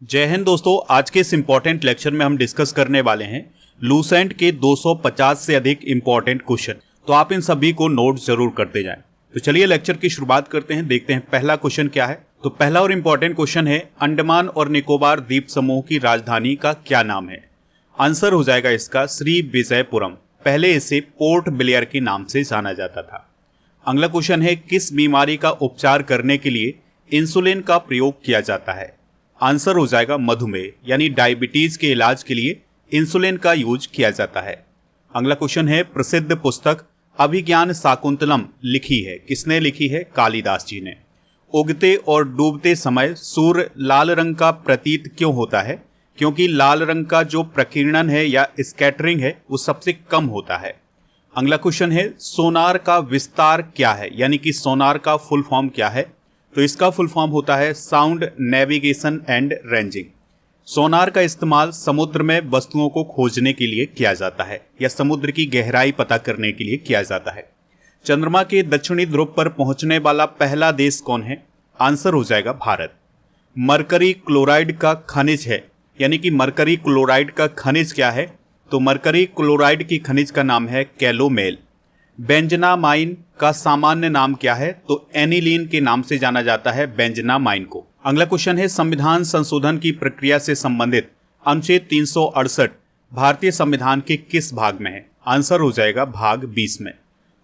जय हिंद दोस्तों। आज के इस इम्पोर्टेंट लेक्चर में हम डिस्कस करने वाले हैं लूसेंट के 250 से अधिक इम्पोर्टेंट क्वेश्चन। तो आप इन सभी को नोट जरूर करते जाएं। तो चलिए लेक्चर की शुरुआत करते हैं। देखते हैं पहला क्वेश्चन क्या है। तो पहला और इम्पोर्टेंट क्वेश्चन है, अंडमान और निकोबार द्वीप समूह की राजधानी का क्या नाम है। आंसर हो जाएगा इसका श्री विजयपुरम। पहले इसे पोर्ट ब्लेयर के नाम से जाना जाता था। अगला क्वेश्चन है, किस बीमारी का उपचार करने के लिए इंसुलिन का प्रयोग किया जाता है। आंसर हो जाएगा मधुमेह यानी डायबिटीज के इलाज के लिए इंसुलिन का यूज किया जाता है। अगला क्वेश्चन है, प्रसिद्ध पुस्तक अभिज्ञान शाकुंतलम लिखी है, किसने लिखी है। कालिदास जी ने। उगते और डूबते समय सूर्य लाल रंग का प्रतीत क्यों होता है। क्योंकि लाल रंग का जो प्रकीर्णन है या स्कैटरिंग है वो सबसे कम होता है। अगला क्वेश्चन है, सोनार का विस्तार क्या है, यानी कि सोनार का फुल फॉर्म क्या है। तो इसका फुल फॉर्म होता है साउंड नेविगेशन एंड रेंजिंग। सोनार का इस्तेमाल समुद्र में वस्तुओं को खोजने के लिए किया जाता है या समुद्र की गहराई पता करने के लिए किया जाता है। चंद्रमा के दक्षिणी ध्रुव पर पहुंचने वाला पहला देश कौन है। आंसर हो जाएगा भारत। मरकरी क्लोराइड का खनिज है, यानी कि मरकरी क्लोराइड का खनिज क्या है। तो मरकरी क्लोराइड की खनिज का नाम है कैलोमेल। बेंजनामाइन का सामान्य नाम क्या है। तो एनिलीन के नाम से जाना जाता है बेंजनामाइन को। अगला क्वेश्चन है, संविधान संशोधन की प्रक्रिया से संबंधित अनुच्छेद 368 भारतीय संविधान के किस भाग में है। आंसर हो जाएगा भाग 20 में।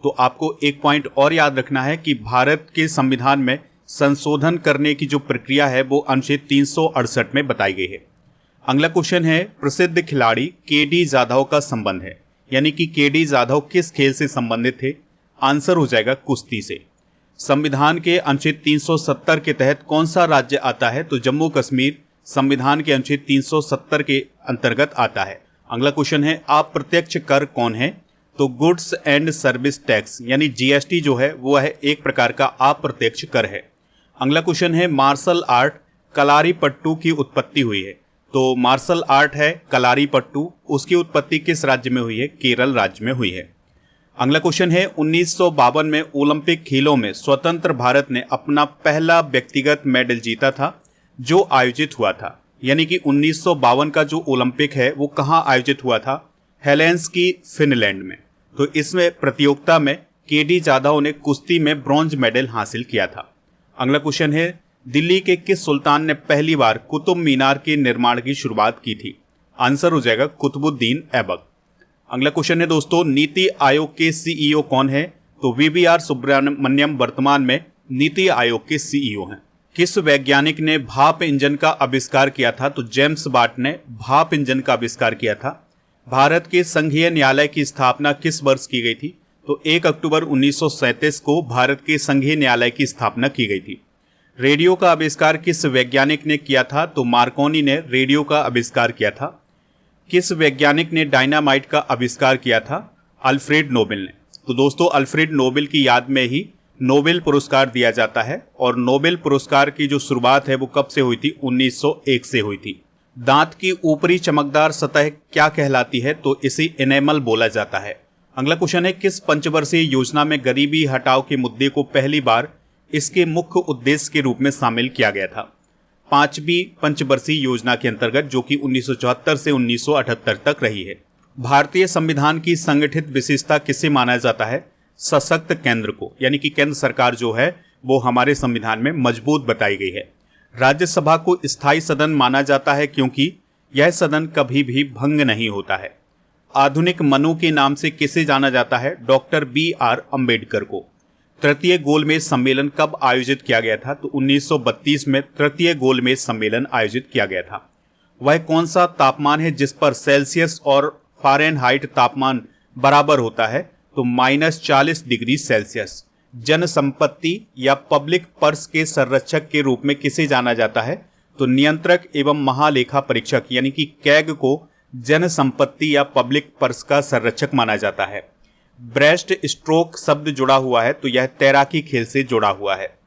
तो आपको एक पॉइंट और याद रखना है कि भारत के संविधान में संशोधन करने की जो प्रक्रिया है वो अनुच्छेद 368 में बताई गई है। अगला क्वेश्चन है, प्रसिद्ध खिलाड़ी के.डी. जाधव का संबंध है, यानी कि के.डी. जाधव किस खेल से संबंधित थे। आंसर हो जाएगा कुश्ती से। संविधान के अनुच्छेद 370 के तहत कौन सा राज्य आता है। तो जम्मू कश्मीर संविधान के अनुच्छेद 370 के अंतर्गत आता है। अगला क्वेश्चन है, अप्रत्यक्ष कर कौन है। तो गुड्स एंड सर्विस टैक्स यानी जीएसटी जो है वो है एक प्रकार का अप्रत्यक्ष कर है। अगला क्वेश्चन है, मार्शल आर्ट कलारीपट्टू की उत्पत्ति हुई है। तो मार्शल आर्ट है कलारीपट्टू, उसकी उत्पत्ति किस राज्य में हुई है। केरल राज्य में हुई है। अगला क्वेश्चन है, 1952 में ओलंपिक खेलों में स्वतंत्र भारत ने अपना पहला व्यक्तिगत मेडल जीता था जो आयोजित हुआ था, यानी कि 1952 का जो ओलंपिक है वो कहाँ आयोजित हुआ था। हेलेंसिकी फिनलैंड में। तो इसमें प्रतियोगिता में के.डी. जाधव ने कुश्ती में ब्रॉन्ज मेडल हासिल किया था। अगला क्वेश्चन है, दिल्ली के किस सुल्तान ने पहली बार कुतुब मीनार के निर्माण की शुरुआत की थी। आंसर हो जाएगा कुतुबुद्दीन ऐबक। अगला क्वेश्चन है दोस्तों, नीति आयोग के सीईओ कौन है। तो वीवीआर सुब्रमण्यम वर्तमान में नीति आयोग के सीईओ हैं। किस वैज्ञानिक ने भाप इंजन का आविष्कार किया था। तो जेम्स वाट ने भाप इंजन का आविष्कार किया था। भारत के संघीय न्यायालय की स्थापना किस वर्ष की गई थी। तो 1 अक्टूबर 1937 को भारत के संघीय न्यायालय की स्थापना की गई थी। रेडियो का आविष्कार किस वैज्ञानिक ने किया था। तो मार्कोनी ने रेडियो का आविष्कार किया था। किस वैज्ञानिक ने डायनामाइट का आविष्कार किया था। अल्फ्रेड नोबेल ने। तो दोस्तों अल्फ्रेड नोबेल की याद में ही नोबेल पुरस्कार दिया जाता है और नोबेल पुरस्कार की जो शुरुआत है वो कब से हुई थी। 1901 से हुई थी। दांत की ऊपरी चमकदार सतह क्या कहलाती है। तो इसे एनेमल बोला जाता है। अगला क्वेश्चन है, किस पंचवर्षीय योजना में गरीबी हटाओ के मुद्दे को पहली बार इसके मुख्य उद्देश्य के रूप में शामिल किया गया था। 5वीं पंचवर्षीय योजना के अंतर्गत, जो कि 1974 से 1978 तक रही है। भारतीय संविधान की संगठित विशेषता किसे माना जाता है। सशक्त केंद्र को, यानी कि केंद्र सरकार जो है वो हमारे संविधान में मजबूत बताई गई है। राज्यसभा को स्थायी सदन माना जाता है क्योंकि यह सदन कभी भी भंग नहीं होता है। आधुनिक मनु के नाम से किसे जाना जाता है। Doctor B R. अम्बेडकर को। तृतीय गोलमेज सम्मेलन कब आयोजित किया गया था। तो 1932 में तृतीय गोलमेज सम्मेलन आयोजित किया गया था। वह कौन सा तापमान है जिस पर सेल्सियस और फ़ारेनहाइट तापमान बराबर होता है। तो -40 डिग्री सेल्सियस। जनसंपत्ति या पब्लिक पर्स के संरक्षक के रूप में किसे जाना जाता है। तो नियंत्रक एवं महालेखा परीक्षक यानी कि कैग को जनसंपत्ति या पब्लिक पर्स का संरक्षक माना जाता है। ब्रेस्ट स्ट्रोक शब्द जुड़ा हुआ है तो यह तैराकी खेल से जुड़ा हुआ है।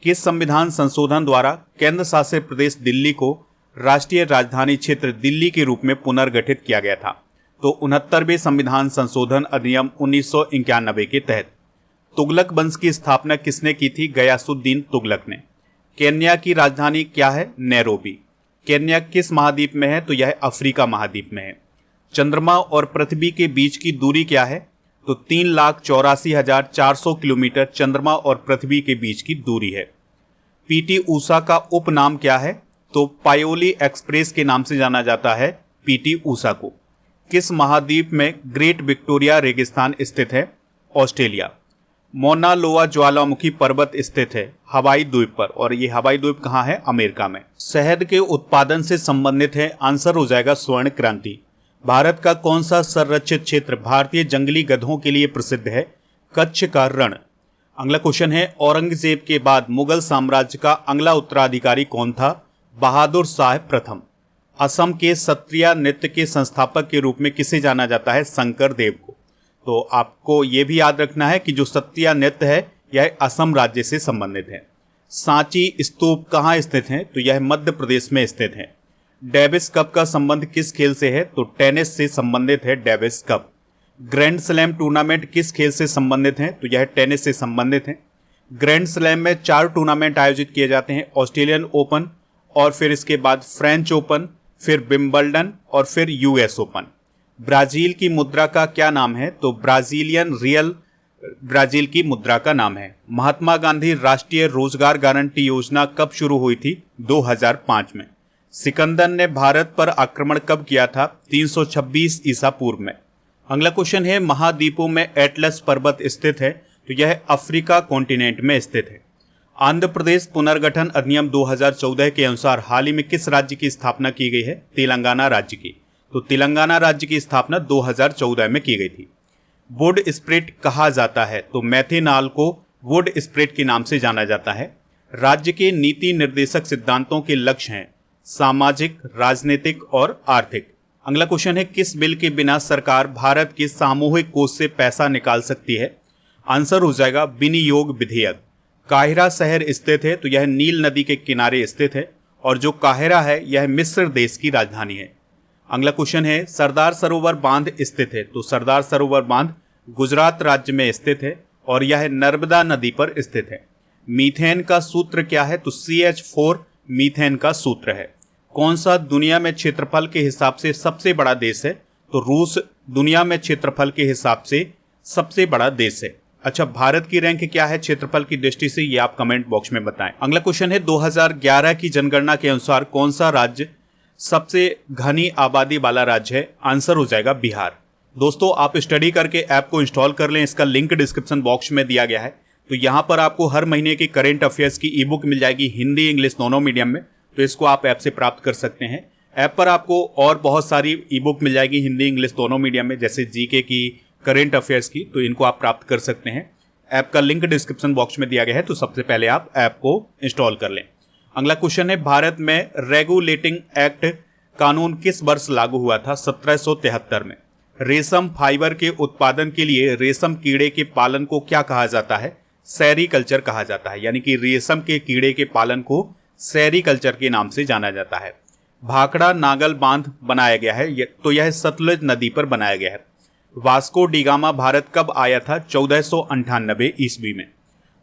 किस संविधान संशोधन द्वारा केंद्र शासित प्रदेश दिल्ली को राष्ट्रीय राजधानी क्षेत्र दिल्ली के रूप में पुनर्गठित किया गया था। तो 69वें संविधान संशोधन अधिनियम 1991 के तहत। तुगलक वंश की स्थापना किसने की थी। गयासुद्दीन तुगलक ने। केन्या की राजधानी क्या है। नैरोबी। केन्या किस महाद्वीप में है? तो यह अफ्रीका महाद्वीप में है। चंद्रमा और पृथ्वी के बीच की दूरी क्या है? तो 3,84,400 किलोमीटर चंद्रमा और पृथ्वी के बीच की दूरी है। पीटी ऊषा का उपनाम क्या है? तो पायोली एक्सप्रेस के नाम से जाना जाता है पीटी ऊषा को। किस महाद्वीप में ग्रेट विक्टोरिया रेगिस्तान स्थित है? ऑस्ट्रेलिया। मोना लोआ ज्वालामुखी पर्वत स्थित है हवाई द्वीप पर, और ये हवाई द्वीप कहाँ है? अमेरिका में। शहद के उत्पादन से संबंधित है, आंसर हो जाएगा स्वर्ण क्रांति। भारत का कौन सा संरक्षित क्षेत्र भारतीय जंगली गधों के लिए प्रसिद्ध है? कच्छ का रण। अगला क्वेश्चन है, औरंगजेब के बाद मुगल साम्राज्य का अगला उत्तराधिकारी कौन था? बहादुर शाह प्रथम। असम के सत्रिया नृत्य के संस्थापक के रूप में किसे जाना जाता है? शंकर देव को। तो आपको यह भी याद रखना है कि जो सत्रिया नृत्य है यह असम राज्य से संबंधित है। सांची स्तूप कहाँ स्थित है? तो यह मध्य प्रदेश में स्थित है। डेविस कप का संबंध किस खेल से है? तो टेनिस से संबंधित है Davis cup. Grand slam tournament किस खेल से संबंधित है? तो यह टेनिस से संबंधित है। ग्रैंड स्लैम में 4 टूर्नामेंट आयोजित किए जाते हैं, ऑस्ट्रेलियन ओपन, और फिर इसके बाद फ्रेंच ओपन, फिर विंबलडन, और फिर यूएस ओपन। ब्राजील की मुद्रा का क्या नाम है? तो ब्राजीलियन रियल ब्राजील की मुद्रा का नाम है। महात्मा गांधी राष्ट्रीय रोजगार गारंटी योजना कब शुरू हुई थी? 2005 में। सिकंदर ने भारत पर आक्रमण कब किया था? 326 ईसा पूर्व में। अगला क्वेश्चन है, महाद्वीपों में एटलस पर्वत स्थित है? तो यह अफ्रीका कॉन्टिनेंट में स्थित है। आंध्र प्रदेश पुनर्गठन अधिनियम 2014 के अनुसार हाल ही में किस राज्य की स्थापना की गई है? तेलंगाना राज्य की। तो तेलंगाना राज्य की स्थापना 2014 में की गई थी। वुड स्प्रिट कहा जाता है? तो मेथेनॉल को वुड स्प्रिट के नाम से जाना जाता है। राज्य के नीति निर्देशक सिद्धांतों के लक्ष्य हैं सामाजिक, राजनीतिक और आर्थिक। अगला क्वेश्चन है, किस बिल के बिना सरकार भारत के सामूहिक कोष से पैसा निकाल सकती है? आंसर हो जाएगा विनियोग विधेयक। काहिरा शहर स्थित है? तो यह नील नदी के किनारे स्थित है, और जो काहिरा है यह मिस्र देश की राजधानी है। अगला क्वेश्चन है, सरदार सरोवर बांध स्थित है? तो सरदार सरोवर बांध गुजरात राज्य में स्थित है, और यह नर्मदा नदी पर स्थित है। मीथेन का सूत्र क्या है? तो CH4 मीथेन का सूत्र है। कौन सा दुनिया में क्षेत्रफल के हिसाब से सबसे बड़ा देश है? तो रूस दुनिया में क्षेत्रफल के हिसाब से सबसे बड़ा देश है। अच्छा, भारत की रैंक क्या है क्षेत्रफल की दृष्टि से, ये आप कमेंट बॉक्स में बताएं। अगला क्वेश्चन है, 2011 की जनगणना के अनुसार कौन सा राज्य सबसे घनी आबादी वाला राज्य है? आंसर हो जाएगा बिहार। दोस्तों, आप स्टडी करके ऐप को इंस्टॉल कर लें, इसका लिंक डिस्क्रिप्शन बॉक्स में दिया गया है। तो यहाँ पर आपको हर महीने की करेंट अफेयर्स की ई बुक मिल जाएगी, हिंदी इंग्लिश दोनों मीडियम में। तो इसको आप ऐप से प्राप्त कर सकते हैं। ऐप पर आपको और बहुत सारी ई बुक मिल जाएगी हिंदी इंग्लिश दोनों मीडियम में, जैसे जीके की, करेंट अफेयर्स की, तो इनको आप प्राप्त कर सकते हैं। ऐप का लिंक डिस्क्रिप्शन बॉक्स में दिया गया है, तो सबसे पहले आप ऐप को इंस्टॉल कर लें। अगला क्वेश्चन है, भारत में रेगुलेटिंग एक्ट कानून किस वर्ष लागू हुआ था? 1773 में। रेशम फाइबर के उत्पादन के लिए रेशम कीड़े के पालन को क्या कहा जाता है? सेरीकल्चर कहा जाता है, यानी कि रेशम के कीड़े के पालन को सेरीकल्चर के नाम से जाना जाता है। भाखड़ा नागल बांध बनाया गया है, तो यह सतलुज नदी पर बनाया गया है। वास्को डिगामा भारत कब आया था? 1498 ईस्वी में।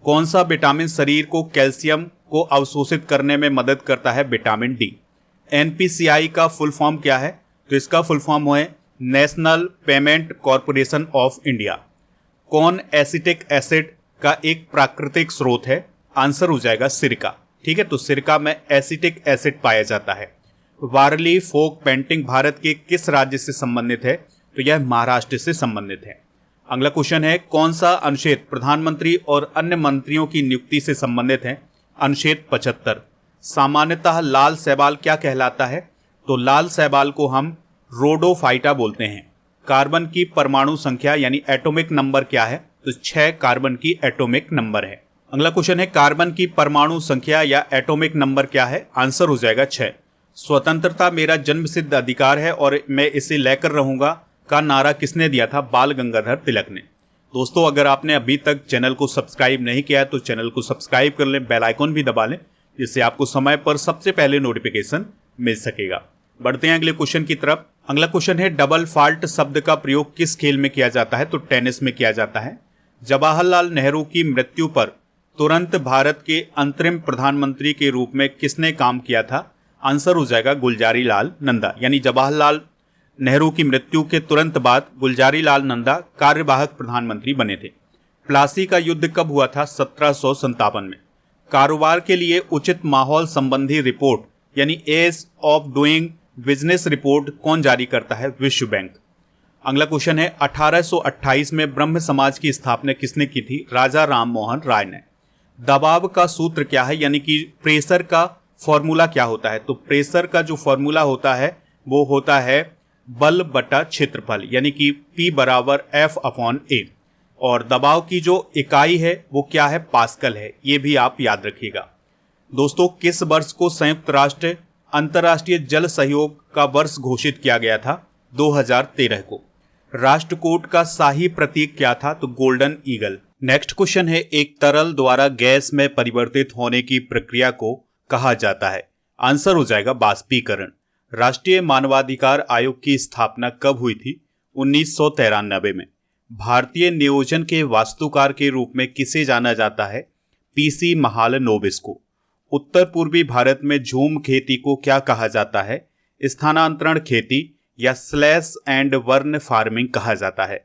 कौन सा विटामिन शरीर को कैल्शियम को अवशोषित करने में मदद करता है? Vitamin D. NPCI का फुल फॉर्म क्या है? तो इसका फुल फॉर्म है national payment corporation of India. कौन एसिटिक एसिड का एक प्राकृतिक स्रोत है? आंसर हो जाएगा सिरका। ठीक है, तो सिरका में एसिटिक एसिड पाया जाता है। वारली फोक पेंटिंग भारत के किस राज्य से संबंधित है? तो यह महाराष्ट्र से संबंधित है। अगला क्वेश्चन है, कौन सा अनुच्छेद प्रधानमंत्री और अन्य मंत्रियों की नियुक्ति से संबंधित है? अनुच्छेद 75। सामान्यतः लाल शैवाल क्या कहलाता है? तो लाल शैवाल को हम रोडोफाइटा बोलते हैं। कार्बन की परमाणु संख्या यानी एटॉमिक नंबर क्या है? तो 6 कार्बन की एटॉमिक नंबर है। अगला क्वेश्चन है, कार्बन की परमाणु संख्या या एटॉमिक नंबर क्या है? आंसर हो जाएगा 6। स्वतंत्रता मेरा जन्मसिद्ध अधिकार है और मैं इसे लेकर रहूंगा का नारा किसने दिया था? बाल गंगाधर तिलक ने। दोस्तों, अगर आपने अभी तक चैनल को सब्सक्राइब नहीं किया है तो चैनल को सब्सक्राइब कर लें, बेल आइकन भी दबा लें, जिससे आपको समय पर सबसे पहले नोटिफिकेशन मिल सकेगा। बढ़ते हैं अगले क्वेश्चन की तरफ। अगला क्वेश्चन है, डबल फॉल्ट शब्द का प्रयोग किस खेल में किया जाता है? तो टेनिस में किया जाता है। जवाहरलाल नेहरू की मृत्यु पर तुरंत भारत के अंतरिम प्रधानमंत्री के रूप में किसने काम किया था? आंसर हो जाएगा गुलजारी लाल नंदा, यानी जवाहरलाल नेहरू की मृत्यु के तुरंत बाद गुलजारी लाल नंदा कार्यवाहक प्रधानमंत्री बने थे। प्लासी का युद्ध कब हुआ था? 1757 में। कारोबार के लिए उचित माहौल संबंधी रिपोर्ट यानी ease of doing business report कौन जारी करता है? विश्व बैंक। अगला क्वेश्चन है 1828 में ब्रह्म समाज की स्थापना किसने की थी? राजा राम मोहन राय ने। दबाव का सूत्र क्या है, यानी कि प्रेशर का फॉर्मूला क्या होता है? तो प्रेशर का जो फॉर्मूला होता है वो होता है बल बटा क्षेत्रफल, यानी कि P बराबर F/A। और दबाव की जो इकाई है वो क्या है? पास्कल है। ये भी आप याद रखिएगा। दोस्तों, किस वर्ष को संयुक्त राष्ट्र अंतर्राष्ट्रीय जल सहयोग का वर्ष घोषित किया गया था? 2013 को। राष्ट्रकूट का शाही प्रतीक क्या था? तो गोल्डन ईगल। नेक्स्ट क्वेश्चन है एक तरल द्वारा गैस में परिवर्तित होने की प्रक्रिया को कहा जाता है? आंसर हो जाएगा बाष्पीकरण। राष्ट्रीय मानवाधिकार आयोग की स्थापना कब हुई थी? 1993 में। भारतीय नियोजन के वास्तुकार के रूप में किसे जाना जाता है? PC महालनोबिस को। उत्तर पूर्वी भारत में झूम खेती को क्या कहा जाता है? स्थानांतरण खेती या स्लैश एंड बर्न फार्मिंग कहा जाता है।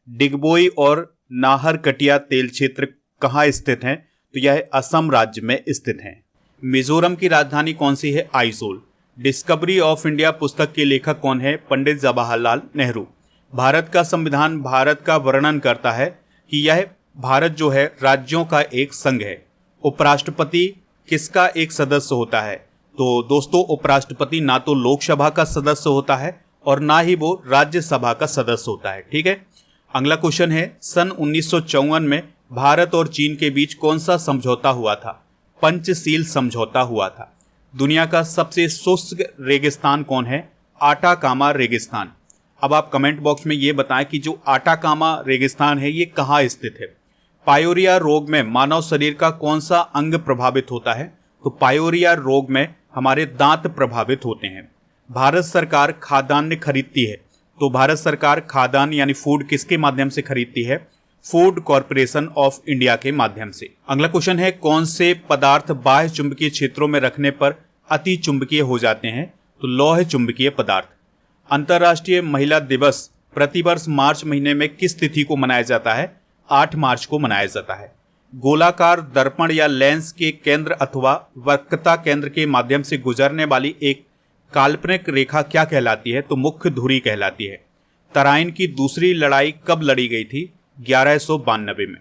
डिगबोई और नाहरकटिया तेल क्षेत्र कहाँ स्थित हैं? तो यह असम राज्य में स्थित है। मिजोरम की राजधानी कौन सी है? आइजोल। डिस्कवरी ऑफ इंडिया पुस्तक के लेखक कौन है? पंडित जवाहरलाल नेहरू। भारत का संविधान भारत का वर्णन करता है कि यह भारत जो है राज्यों का एक संघ है। उपराष्ट्रपति किसका एक सदस्य होता है? तो दोस्तों, उपराष्ट्रपति ना तो लोकसभा का सदस्य होता है और ना ही वो राज्यसभा का सदस्य होता है। ठीक है। अगला क्वेश्चन है सन 1954 में भारत और चीन के बीच कौन सा समझौता हुआ था? पंचशील समझौता हुआ था। दुनिया का सबसे शुष्क रेगिस्तान कौन है? आटाकामा रेगिस्तान। अब आप कमेंट बॉक्स में ये बताएं कि जो आटाकामा रेगिस्तान है ये कहाँ स्थित है। पायोरिया रोग में मानव शरीर का कौन सा अंग प्रभावित होता है? तो पायोरिया रोग में हमारे दांत प्रभावित होते हैं। भारत सरकार खाद्यान्न खरीदती है, तो भारत सरकार खाद्यान्न यानी फूड किसके माध्यम से खरीदती है? फूड कॉरपोरेशन ऑफ इंडिया के माध्यम से। अगला क्वेश्चन है कौन से पदार्थ बाह्य चुंबकीय क्षेत्रों में रखने पर अति चुंबकीय हो जाते हैं? तो लौह चुंबकीय पदार्थ। अंतर्राष्ट्रीय महिला दिवस प्रतिवर्ष मार्च महीने में किस तिथि को मनाया जाता है? 8 मार्च को मनाया जाता है। गोलाकार दर्पण या लेंस के केंद्र अथवा वक्रता केंद्र के माध्यम से गुजरने वाली एक काल्पनिक रेखा क्या कहलाती है? तो मुख्य धुरी कहलाती है। तराइन की दूसरी लड़ाई कब लड़ी गई थी? 1192 में।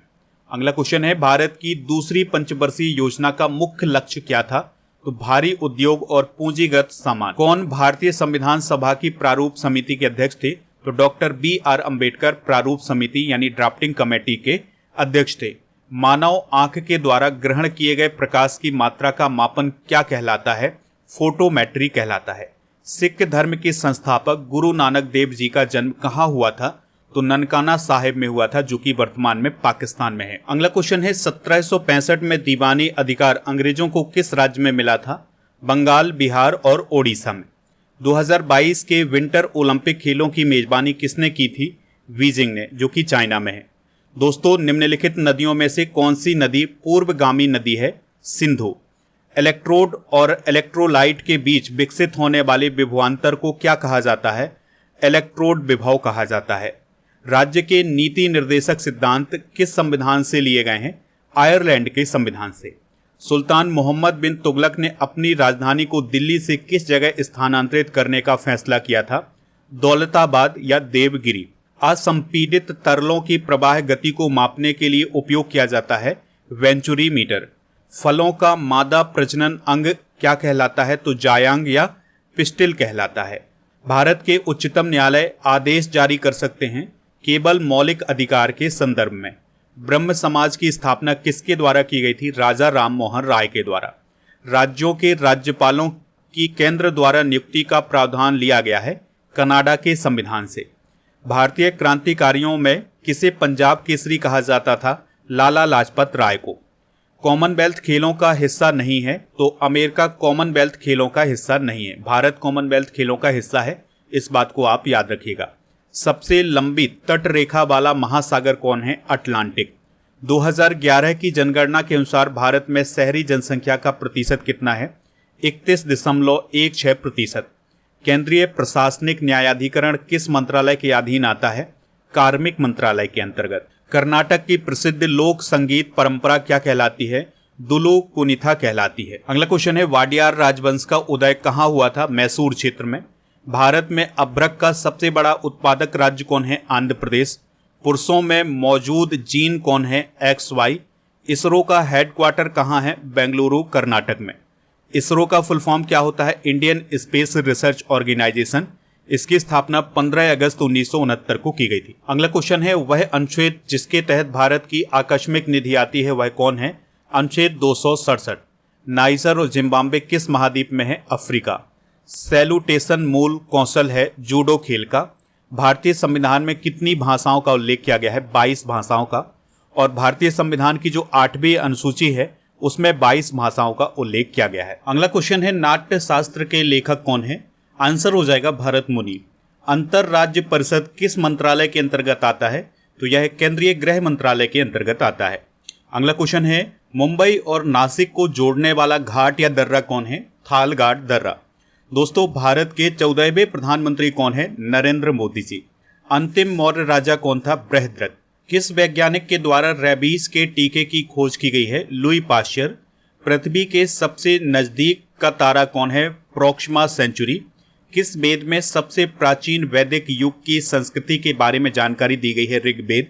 अगला क्वेश्चन है भारत की दूसरी पंचवर्षीय योजना का मुख्य लक्ष्य क्या था? तो भारी उद्योग और पूंजीगत सामान। कौन भारतीय संविधान सभा की प्रारूप समिति के अध्यक्ष थे? तो डॉक्टर B.R. अम्बेडकर प्रारूप समिति यानी ड्राफ्टिंग कमेटी के अध्यक्ष थे। मानव आंख के द्वारा ग्रहण किए गए प्रकाश की मात्रा का मापन क्या कहलाता है? फोटोमेट्री कहलाता है। सिख धर्म के संस्थापक गुरु नानक देव जी का जन्म कहाँ हुआ था? तो ननकाना साहिब में हुआ था, जो कि वर्तमान में पाकिस्तान में है। अगला क्वेश्चन है 1765 में दीवानी अधिकार अंग्रेजों को किस राज्य में मिला था? बंगाल, बिहार और ओडिशा में। 2022 के विंटर ओलंपिक खेलों की मेजबानी किसने की थी? बीजिंग ने, जो कि चाइना में है। दोस्तों, निम्नलिखित नदियों में से कौन सी नदी पूर्वगामी नदी है? सिंधु। इलेक्ट्रोड और इलेक्ट्रोलाइट के बीच विकसित होने वाले विभवांतर को क्या कहा जाता है? इलेक्ट्रोड विभव कहा जाता है। राज्य के नीति निर्देशक सिद्धांत किस संविधान से लिए गए हैं? आयरलैंड के संविधान से। सुल्तान मोहम्मद बिन तुगलक ने अपनी राजधानी को दिल्ली से किस जगह स्थानांतरित करने का फैसला किया था? दौलताबाद या देवगिरी। असंपीडित तरलों की प्रवाह गति को मापने के लिए उपयोग किया जाता है वेंचुरी मीटर। फलों का मादा प्रजनन अंग क्या कहलाता है? तो जायांग या पिस्टिल कहलाता है। भारत के उच्चतम न्यायालय आदेश जारी कर सकते हैं केवल मौलिक अधिकार के संदर्भ में। ब्रह्म समाज की स्थापना किसके द्वारा की गई थी? राजा राम मोहन राय के द्वारा। राज्यों के राज्यपालों की केंद्र द्वारा नियुक्ति का प्रावधान लिया गया है कनाडा के संविधान से। भारतीय क्रांतिकारियों में किसे पंजाब केसरी कहा जाता था? लाला लाजपत राय को। कॉमनवेल्थ खेलों का हिस्सा नहीं है, तो अमेरिका कॉमनवेल्थ खेलों का हिस्सा नहीं है। भारत कॉमनवेल्थ खेलों का हिस्सा है, इस बात को आप याद रखिएगा। सबसे लंबी तट रेखा वाला महासागर कौन है? अटलांटिक। 2011 की जनगणना के अनुसार भारत में शहरी जनसंख्या का प्रतिशत कितना है? 31.16%। केंद्रीय प्रशासनिक न्यायाधिकरण किस मंत्रालय के अधीन आता है? कार्मिक मंत्रालय के अंतर्गत। कर्नाटक की प्रसिद्ध लोक संगीत परंपरा क्या कहलाती है? दुलु कुनिथा कहलाती है। अगला क्वेश्चन है, वाडियार राजवंश का उदय कहाँ हुआ था? मैसूर क्षेत्र में। भारत में अभ्रक का सबसे बड़ा उत्पादक राज्य कौन है? आंध्र प्रदेश। पुरुषों में मौजूद जीन कौन है? XY। इसरो का हेडक्वार्टर कहाँ है? बेंगलुरु, कर्नाटक में। इसरो का फुल फॉर्म क्या होता है? Indian Space Research Organisation. इसकी स्थापना 15 अगस्त 1969 को की गई थी। अगला क्वेश्चन है, वह अनुच्छेद जिसके तहत भारत की आकस्मिक निधि आती है वह कौन है? अनुच्छेद 267। नाइजर और जिम्बाब्वे किस महाद्वीप में है? अफ्रीका। सैल्यूटेशन मूल कौशल है जूडो खेल का। भारतीय संविधान में कितनी भाषाओं का उल्लेख किया गया है? 22 भाषाओं का। और भारतीय संविधान की जो 8वीं अनुसूची है उसमें 22 भाषाओं का उल्लेख किया गया है। अगला क्वेश्चन है, नाट्य शास्त्र के लेखक कौन है? आंसर हो जाएगा भरत मुनि। अंतर राज्य परिषद किस मंत्रालय के अंतर्गत आता है? तो यह केंद्रीय गृह मंत्रालय के अंतर्गत आता है। अगला क्वेश्चन है, मुंबई और नासिक को जोड़ने वाला घाट या दर्रा कौन है? थालघाट दर्रा। दोस्तों, भारत के 14वें प्रधानमंत्री कौन है? नरेंद्र मोदी जी। अंतिम मौर्य राजा कौन था? बृहद्रथ। किस वैज्ञानिक के द्वारा रेबीज के टीके की खोज की गई है? Louis Pasteur. पृथ्वी के सबसे नजदीक का तारा कौन है? Proxima Centauri. किस वेद में सबसे प्राचीन वैदिक युग की संस्कृति के बारे में जानकारी दी गई है? ऋग्वेद।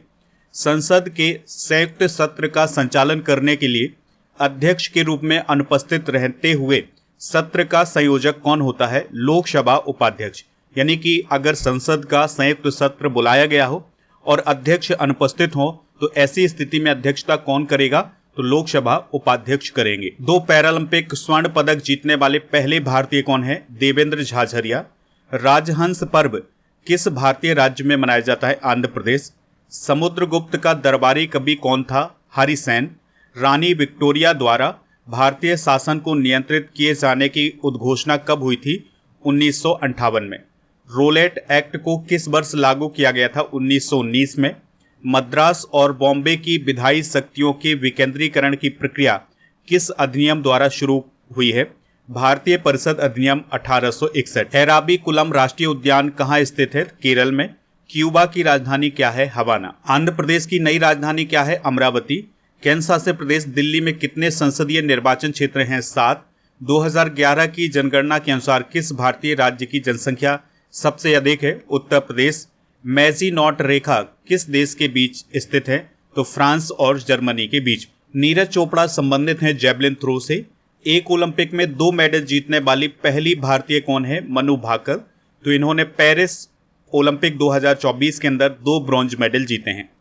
संसद के संयुक्त सत्र का संचालन करने के लिए अध्यक्ष के रूप में अनुपस्थित रहते हुए सत्र का संयोजक कौन होता है? लोकसभा उपाध्यक्ष। यानी कि अगर संसद का संयुक्त सत्र बुलाया गया हो और अध्यक्ष अनुपस्थित हो तो ऐसी स्थिति में अध्यक्षता कौन करेगा? तो लोकसभा उपाध्यक्ष करेंगे। 2 पैरालंपिक स्वर्ण पदक जीतने वाले पहले भारतीय कौन है? देवेंद्र झाझरिया। राजहंस पर्व किस भारतीय राज्य में मनाया जाता है? आंध्र प्रदेश। समुद्रगुप्त का दरबारी कवि कौन था? हरिसेन। रानी विक्टोरिया द्वारा भारतीय शासन को नियंत्रित किए जाने की उद्घोषणा कब हुई थी? 1958 में। रोलेट एक्ट को किस वर्ष लागू किया गया था? 1919 में। मद्रास और बॉम्बे की विधायी शक्तियों के विकेंद्रीकरण की प्रक्रिया किस अधिनियम द्वारा शुरू हुई है? भारतीय परिषद अधिनियम 1861। एराविकुलम राष्ट्रीय उद्यान कहाँ स्थित है? केरल में। क्यूबा की राजधानी क्या है? हवाना। आंध्र प्रदेश की नई राजधानी क्या है? अमरावती। केंद्र शासित प्रदेश दिल्ली में कितने संसदीय निर्वाचन क्षेत्र हैं? 7। 2011 की जनगणना के अनुसार किस भारतीय राज्य की जनसंख्या सबसे अधिक है? उत्तर प्रदेश। मैजीनॉट रेखा किस देश के बीच स्थित है? तो फ्रांस और जर्मनी के बीच। नीरज चोपड़ा संबंधित हैं जेवलिन थ्रो से। एक ओलंपिक में 2 मेडल जीतने वाली पहली भारतीय कौन है? मनु भाकर। तो इन्होंने पेरिस ओलंपिक 2024 के अंदर 2 ब्रॉन्ज मेडल जीते हैं।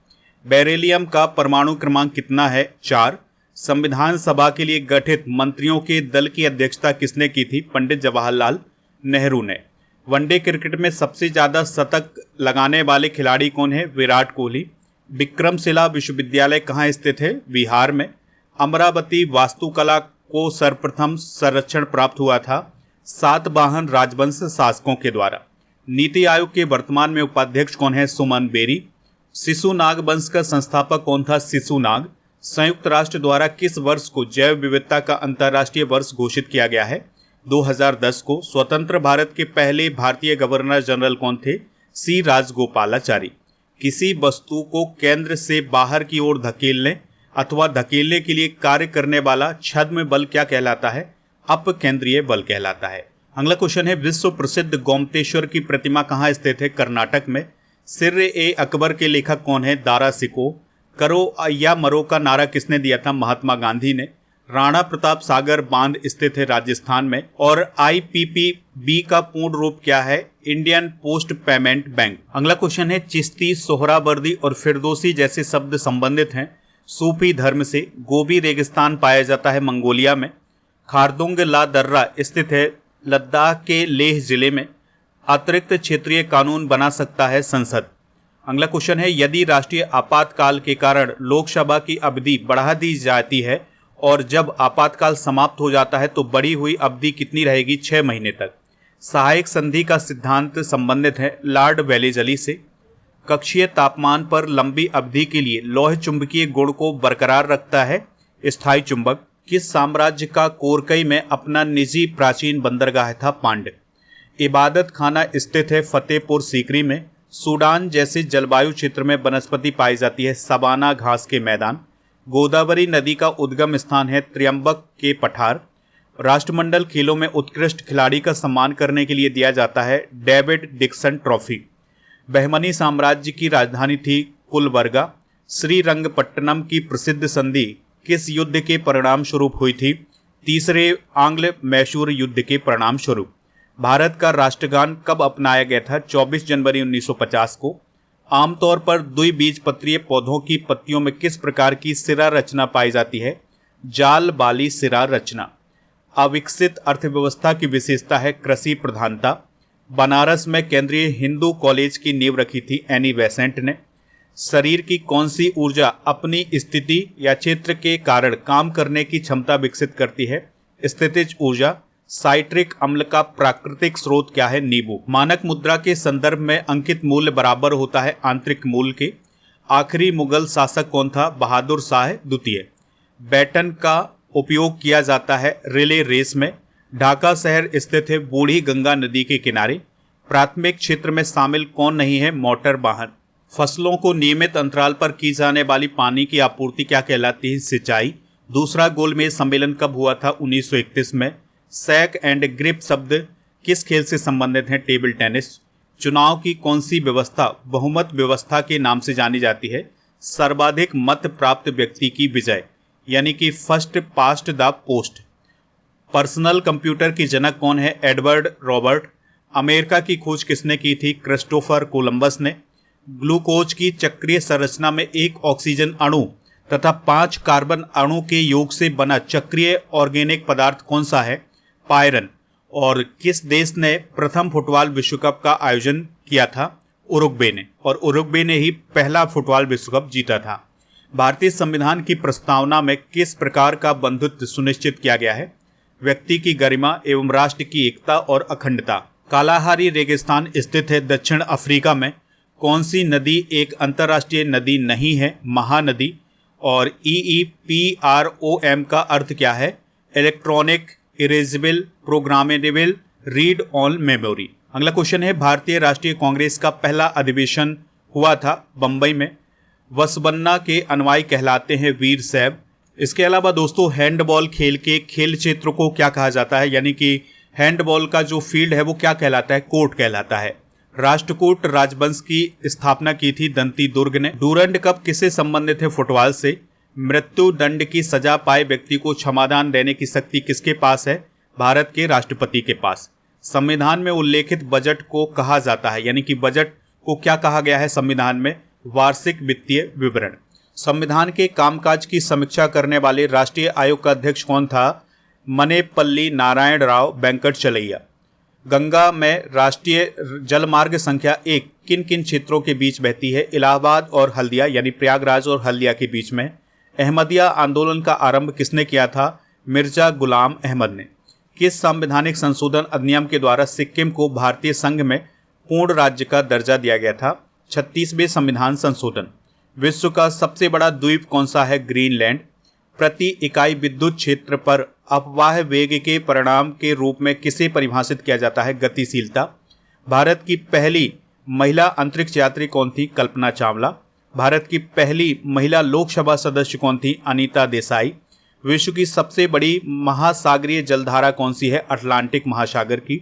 बेरिलियम का परमाणु क्रमांक कितना है? 4। संविधान सभा के लिए गठित मंत्रियों के दल की अध्यक्षता किसने की थी? पंडित जवाहरलाल नेहरू ने। वनडे क्रिकेट में सबसे ज्यादा शतक लगाने वाले खिलाड़ी कौन है? विराट कोहली। विक्रमशिला विश्वविद्यालय कहाँ स्थित है? बिहार में। अमरावती वास्तुकला को सर्वप्रथम संरक्षण प्राप्त हुआ था सातवाहन राजवंश शासकों के द्वारा। नीति आयोग के वर्तमान में उपाध्यक्ष कौन है? सुमन बेरी। शिशुनाग वंश का संस्थापक कौन था? शिशुनाग। संयुक्त राष्ट्र द्वारा किस वर्ष को जैव विविधता का अंतर्राष्ट्रीय वर्ष घोषित किया गया है? 2010 को। स्वतंत्र भारत के पहले भारतीय गवर्नर जनरल कौन थे? सी राजगोपालाचारी। किसी वस्तु को केंद्र से बाहर की ओर धकेलने अथवा धकेलने के लिए कार्य करने वाला छद्म बल क्या कहलाता है? अपकेंद्रीय बल कहलाता है। अगला क्वेश्चन है, विश्व प्रसिद्ध गोमतेश्वर की प्रतिमा कहाँ स्थित है? कर्नाटक में। सिर-ए-अकबर के लेखक कौन है? दारा सिकोह। करो या मरो का नारा किसने दिया था? महात्मा गांधी ने। राणा प्रताप सागर बांध स्थित है राजस्थान में। और IPPB का पूर्ण रूप क्या है? Indian post payment bank. अगला क्वेश्चन है, चिश्ती, सोहरावर्दी और फिरदौसी जैसे शब्द संबंधित हैं सूफी धर्म से। गोबी रेगिस्तान पाया जाता है मंगोलिया में। खारदुंग ला दर्रा स्थित है लद्दाख के लेह जिले में। अतिरिक्त क्षेत्रीय कानून बना सकता है संसद। अगला क्वेश्चन है, यदि राष्ट्रीय आपातकाल के कारण लोकसभा की अवधि बढ़ा दी जाती है और जब आपातकाल समाप्त हो जाता है तो बढ़ी हुई अवधि कितनी रहेगी? 6 महीने तक। सहायक संधि का सिद्धांत संबंधित है लॉर्ड वेलेजली से। कक्षीय तापमान पर लंबी अवधि के लिए लौह चुंबकीय गुण को बरकरार रखता है स्थायी चुंबक। किस साम्राज्य का कोरकई में अपना निजी प्राचीन बंदरगाह था? पांड्य। इबादत खाना स्थित है फतेहपुर सीकरी में। सूडान जैसे जलवायु क्षेत्र में वनस्पति पाई जाती है? सवाना घास के मैदान। गोदावरी नदी का उद्गम स्थान है त्र्यंबक के पठार। राष्ट्रमंडल खेलों में उत्कृष्ट खिलाड़ी का सम्मान करने के लिए दिया जाता है डेविड डिक्सन ट्रॉफी। बहमनी साम्राज्य की राजधानी थी कुलबर्गा। श्रीरंगपट्टनम की प्रसिद्ध संधि किस युद्ध के परिणाम स्वरूप हुई थी? तीसरे आंग्ल मैसूर युद्ध के परिणाम स्वरूप। भारत का राष्ट्रगान कब अपनाया गया था? 24 जनवरी 1950 को। आमतौर पर द्विबीजपत्रीय पौधों की पत्तियों में किस प्रकार की सिरा रचना पाई जाती है? जाल बाली सिरा रचना। अविकसित अर्थव्यवस्था की विशेषता है कृषि प्रधानता। बनारस में केंद्रीय हिंदू कॉलेज की नींव रखी थी एनी बेसेंट ने। शरीर की कौन सी ऊर्जा अपनी स्थिति या क्षेत्र के कारण काम करने की क्षमता विकसित करती है? स्थितिज ऊर्जा। साइट्रिक अम्ल का प्राकृतिक स्रोत क्या है? नींबू। मानक मुद्रा के संदर्भ में अंकित मूल्य बराबर होता है आंतरिक मूल्य के। आखिरी मुगल शासक कौन था? बहादुर शाह द्वितीय। बैटन का उपयोग किया जाता है रिले रेस में। ढाका शहर स्थित है बूढ़ी गंगा नदी के किनारे। प्राथमिक क्षेत्र में शामिल कौन नहीं है? मोटर वाहन। फसलों को नियमित अंतराल पर की जाने वाली पानी की आपूर्ति क्या कहलाती है? सिंचाई। दूसरा गोलमेज सम्मेलन कब हुआ था? 1931 में। सैक एंड ग्रिप शब्द किस खेल से संबंधित हैं? Table tennis. चुनाव की कौन सी व्यवस्था बहुमत व्यवस्था के नाम से जानी जाती है? सर्वाधिक मत प्राप्त व्यक्ति की विजय, यानी कि first past the post. Personal computer की जनक कौन है? Edward Robert. अमेरिका की खोज किसने की थी? क्रिस्टोफर कोलंबस ने। ग्लूकोज की चक्रीय संरचना में एक ऑक्सीजन अणु तथा 5 कार्बन अणु के योग से बना चक्रीय ऑर्गेनिक पदार्थ कौन सा है? पायरन। और किस देश ने प्रथम फुटबॉल विश्व कप का आयोजन किया था? उरुग्वे ने। और उरुग्वे ने ही पहला फुटबॉल विश्व कप जीता था। भारतीय संविधान की प्रस्तावना में किस प्रकार का बंधुत्व सुनिश्चित किया गया है? व्यक्ति की गरिमा एवं राष्ट्र की एकता और अखंडता। कालाहारी रेगिस्तान स्थित है दक्षिण अफ्रीका में। कौन सी नदी एक अंतर्राष्ट्रीय नदी नहीं है? महानदी। और EEPROM का अर्थ क्या है? Electronic erasable programmable read on memory. अगला क्वेश्चन है, भारतीय राष्ट्रीय कांग्रेस का पहला अधिवेशन हुआ था बंबई में। वसबन्ना के अनुयायी कहलाते हैं वीर शैव। इसके अलावा दोस्तों हैंडबॉल खेल के खेल क्षेत्र को क्या कहा जाता है? यानी कि हैंडबॉल का जो फील्ड है वो क्या कहलाता है? कोर्ट कहलाता है। राष्ट्रकूट राजवंश की स्थापना की थी दंती दुर्ग ने। डूरंड कप किससे संबंधित है? फुटबॉल से। मृत्यु दंड की सजा पाए व्यक्ति को क्षमादान देने की शक्ति किसके पास है? भारत के राष्ट्रपति के पास। संविधान में उल्लेखित बजट को कहा जाता है, यानी कि बजट को क्या कहा गया है संविधान में? वार्षिक वित्तीय विवरण। संविधान के कामकाज की समीक्षा करने वाले राष्ट्रीय आयोग का अध्यक्ष कौन था? मनेपल्ली नारायण राव वेंकट चलैया। गंगा में राष्ट्रीय जलमार्ग संख्या 1 किन किन क्षेत्रों के बीच बहती है? इलाहाबाद और हल्दिया, यानी प्रयागराज और हल्दिया के बीच में। अहमदिया आंदोलन का आरंभ किसने किया था? मिर्जा गुलाम अहमद ने। किस संवैधानिक संशोधन अधिनियम के द्वारा सिक्किम को भारतीय संघ में पूर्ण राज्य का दर्जा दिया गया था? 36वें संविधान संशोधन। विश्व का सबसे बड़ा द्वीप कौन सा है? ग्रीनलैंड। प्रति इकाई विद्युत क्षेत्र पर अपवाह वेग के परिणाम के रूप में किसे परिभाषित किया जाता है? गतिशीलता। भारत की पहली महिला अंतरिक्ष यात्री कौन थी? कल्पना चावला। भारत की पहली महिला लोकसभा सदस्य कौन थी? अनीता देसाई। विश्व की सबसे बड़ी महासागरीय जलधारा कौन सी है? अटलांटिक महासागर की।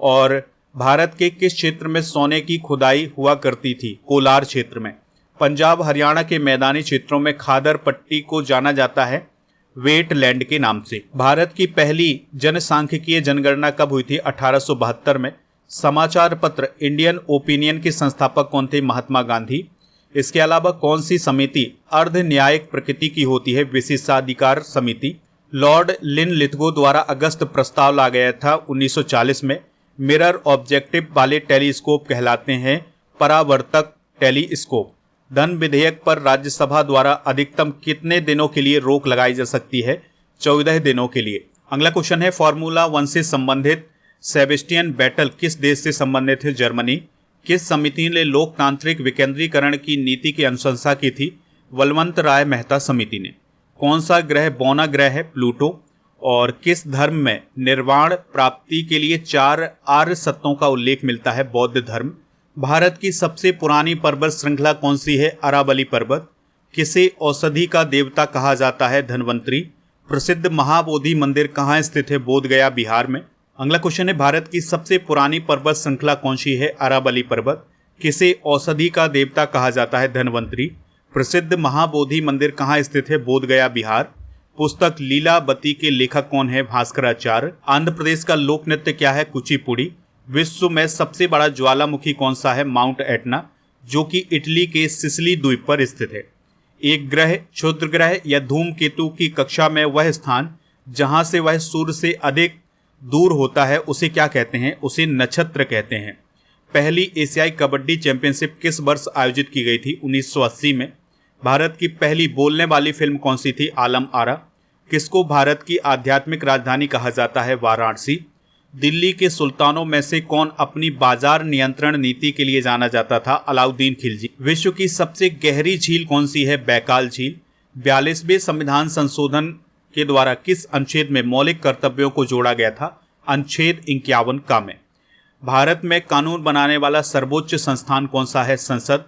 और भारत के किस क्षेत्र में सोने की खुदाई हुआ करती थी? कोलार क्षेत्र में। पंजाब हरियाणा के मैदानी क्षेत्रों में खादर पट्टी को जाना जाता है वेटलैंड के नाम से। भारत की पहली जनसांख्यिकीय जनगणना कब हुई थी? 1872 में। समाचार पत्र इंडियन ओपिनियन के संस्थापक कौन थे? महात्मा गांधी। इसके अलावा कौन सी समिति अर्ध न्यायिक प्रकृति की होती है? विशेषाधिकार समिति। लॉर्ड लिनलिथगो द्वारा अगस्त प्रस्ताव ला गया था 1940 में। मिरर ऑब्जेक्टिव वाले टेलीस्कोप कहलाते हैं परावर्तक टेलीस्कोप। धन विधेयक पर राज्यसभा द्वारा अधिकतम कितने दिनों के लिए रोक लगाई जा सकती है? 14 दिनों के लिए। अगला क्वेश्चन है, फॉर्मूला 1 से संबंधित सेबेस्टियन बैटल किस देश से संबंधित है? जर्मनी। किस समिति ने लोकतांत्रिक विकेंद्रीकरण की नीति की अनुशंसा की थी? बलवंत राय मेहता समिति ने। कौन सा ग्रह बौना ग्रह है? प्लूटो। और किस धर्म में निर्वाण प्राप्ति के लिए 4 आर्य सत्यों का उल्लेख मिलता है? बौद्ध धर्म। भारत की सबसे पुरानी पर्वत श्रृंखला कौन सी है? अरावली पर्वत। किसे औषधि का देवता कहा जाता है? धन्वंतरी। प्रसिद्ध महाबोधि मंदिर कहाँ स्थित है? बोधगया, बिहार में। अगला क्वेश्चन है, भारत की सबसे पुरानी पर्वत श्रृंखला कौन सी है? अरावली पर्वत। किसे औषधि का देवता कहा जाता है? धन्वंतरी। प्रसिद्ध महाबोधि मंदिर कहाँ स्थित है? बोधगया, बिहार। पुस्तक लीलावती के लेखक कौन है? भास्कराचार्य। आंध्र प्रदेश का लोक नृत्य क्या है? कुचिपुड़ी। विश्व में सबसे बड़ा ज्वालामुखी कौन सा है? माउंट एटना, जो कि इटली के सिसिली द्वीप पर स्थित है। एक ग्रह, क्षुद्र ग्रह या धूमकेतु की कक्षा में वह स्थान जहां से वह सूर्य से अधिक दूर होता है उसे क्या कहते हैं? उसे नक्षत्र कहते हैं। पहली एशियाई कबड्डी चैंपियनशिप किस वर्ष आयोजित की गई थी? 1980 में। भारत की पहली बोलने वाली फिल्म कौन सी थी? आलम आरा। किसको भारत की आध्यात्मिक राजधानी कहा जाता है? वाराणसी। दिल्ली के सुल्तानों में से कौन अपनी बाजार नियंत्रण नीति के लिए जाना जाता था? अलाउद्दीन खिलजी। विश्व की सबसे गहरी झील कौन सी है? बैकाल झील। 42वें संविधान संशोधन के द्वारा किस अनुच्छेद में मौलिक कर्तव्यों को जोड़ा गया था? अनुच्छेद 51 का में। भारत में कानून बनाने वाला सर्वोच्च संस्थान कौन सा है? संसद।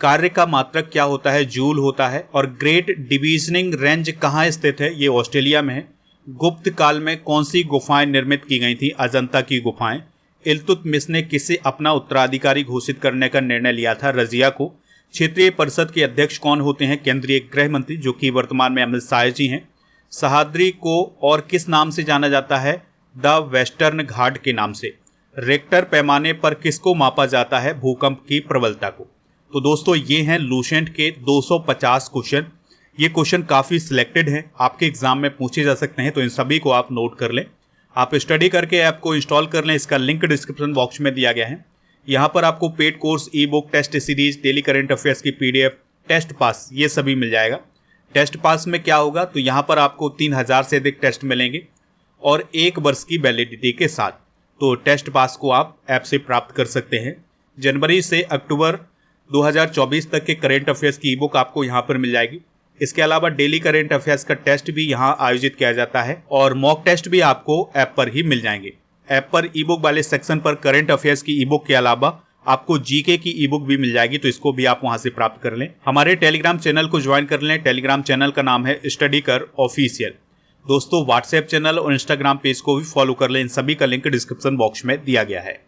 कार्य का मात्रक क्या होता है? जूल होता है। और ग्रेट डिविजनिंग रेंज कहाँ स्थित है? ये ऑस्ट्रेलिया में है। गुप्त काल में कौन सी गुफाएं निर्मित की गई थी? अजंता की गुफाएं। इल्तुतमिश ने किसे अपना उत्तराधिकारी घोषित करने का निर्णय लिया था? रजिया को। क्षेत्रीय परिषद के अध्यक्ष कौन होते हैं? केंद्रीय गृह मंत्री, जो कि वर्तमान में अमित शाह जी हैं। सह्याद्री को और किस नाम से जाना जाता है? द वेस्टर्न घाट के नाम से। रेक्टर पैमाने पर किसको मापा जाता है? भूकंप की प्रबलता को। तो दोस्तों, ये हैं लूसेंट के 250 क्वेश्चन। ये क्वेश्चन काफ़ी सिलेक्टेड हैं, आपके एग्जाम में पूछे जा सकते हैं, तो इन सभी को आप नोट कर लें। आप स्टडी करके ऐप को इंस्टॉल कर लें, इसका लिंक डिस्क्रिप्शन बॉक्स में दिया गया है। यहाँ पर आपको paid course, e book, test series, daily current affairs की PDF, टेस्ट पास, ये सभी मिल जाएगा। टेस्ट पास में क्या होगा, तो यहाँ पर आपको 3000 से अधिक टेस्ट मिलेंगे और 1 वर्ष की वैलिडिटी के साथ। तो टेस्ट पास को आप ऐप से प्राप्त कर सकते हैं। जनवरी से अक्टूबर 2024 तक के करेंट अफेयर्स की ई बुक आपको यहाँ पर मिल जाएगी। इसके अलावा डेली करेंट अफेयर्स का टेस्ट भी यहाँ आयोजित किया जाता है और मॉक टेस्ट भी आपको ऐप पर ही मिल जाएंगे। ऐप पर ई बुक वाले सेक्शन पर करंट अफेयर्स की ई बुक के अलावा आपको जीके की ई बुक भी मिल जाएगी, तो इसको भी आप वहां से प्राप्त कर लें। हमारे टेलीग्राम चैनल को ज्वाइन कर लें। टेलीग्राम चैनल का नाम है स्टडी कर ऑफिशियल। दोस्तों, व्हाट्सएप चैनल और इंस्टाग्राम पेज को भी फॉलो कर लें। इन सभी का लिंक डिस्क्रिप्शन बॉक्स में दिया गया है।